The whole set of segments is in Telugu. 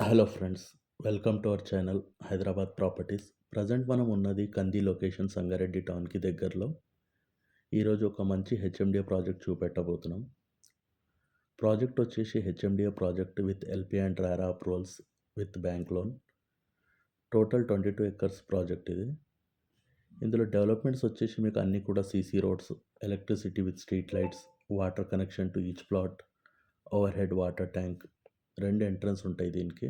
Hello friends, welcome to our channel Hyderabad properties. Present మనం ఉన్నది కంది లొకేషన్ సంగారెడ్డి టౌన్కి దగ్గరలో. ఈరోజు ఒక మంచి హెచ్ఎండిఏ ప్రాజెక్ట్ చూపెట్టబోతున్నాం. ప్రాజెక్ట్ వచ్చేసి HMDA project with LP and RERA approvals with bank loan. Total 22 acres project ఇది. ఇందులో డెవలప్మెంట్స్ వచ్చేసి మీకు అన్నీ కూడా CC roads, electricity with street lights, water connection to each plot, overhead water tank, 2 entrance ఉంటాయి దీనికి.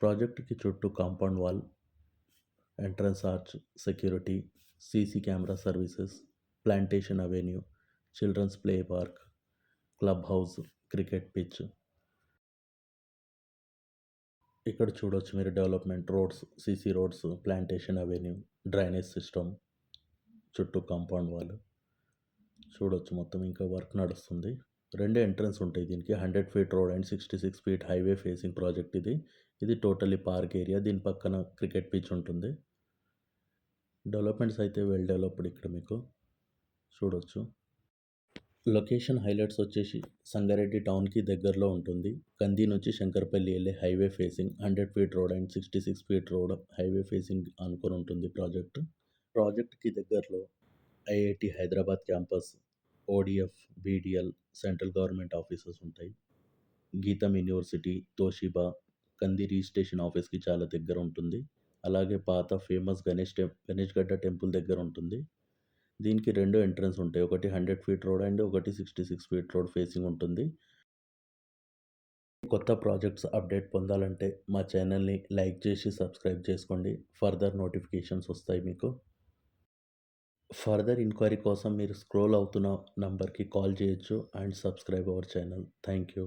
ప్రాజెక్ట్కి చుట్టూ compound wall, entrance arch, security, CC camera services, plantation avenue, children's play park, clubhouse, cricket pitch. ఇక్కడ చూడొచ్చు మీరు development roads, CC roads, plantation avenue, drainage system, చుట్టూ కాంపౌండ్ వాల్ చూడొచ్చు. మొత్తం ఇంకా వర్క్ నడుస్తుంది. 2 ఎంట్రన్స్ ఉంటాయి దీనికి. 100 feet road and 66 feet highway facing project ఇది. ఇది టోటల్లీ పార్క్ ఏరియా. దీని పక్కన క్రికెట్ పిచ్ ఉంటుంది. డెవలప్మెంట్స్ అయితే వెల్ డెవలప్డ్ ఇక్కడ మీకు చూడొచ్చు. లొకేషన్ హైలైట్స్ వచ్చేసి సంగారెడ్డి టౌన్కి దగ్గరలో ఉంటుంది. కంది నుంచి శంకర్పల్లి వెళ్ళే highway facing 100 feet road and 66 feet road highway facing అనుకొని ఉంటుంది ప్రాజెక్ట్. ప్రాజెక్ట్కి దగ్గరలో IIT Hyderabad campus, ODF, BDL, central government offices ఉంటాయి. గీతం యూనివర్సిటీ, తోషిబా, కంది రిజిస్ట్రేషన్ ఆఫీస్కి చాలా దగ్గర ఉంటుంది. అలాగే పాత ఫేమస్ గణేష్ గడ్డ టెంపుల్ దగ్గర ఉంటుంది. దీనికి 2 ఎంట్రన్స్ ఉంటాయి. ఒకటి 100 ఫీట్ రోడ్ అండ్ ఒకటి 66 ఫీట్ రోడ్ ఫేసింగ్ ఉంటుంది. కొత్త ప్రాజెక్ట్స్ అప్డేట్ పొందాలంటే మా ఛానల్ని లైక్ చేసి సబ్స్క్రైబ్ చేసుకోండి. ఫర్దర్ నోటిఫికేషన్స్ వస్తాయి మీకు. ఫర్దర్ ఎంక్వైరీ కోసం మీరు స్క్రోల్ అవుతున్న నంబర్కి కాల్ చేయొచ్చు and subscribe our channel. Thank you.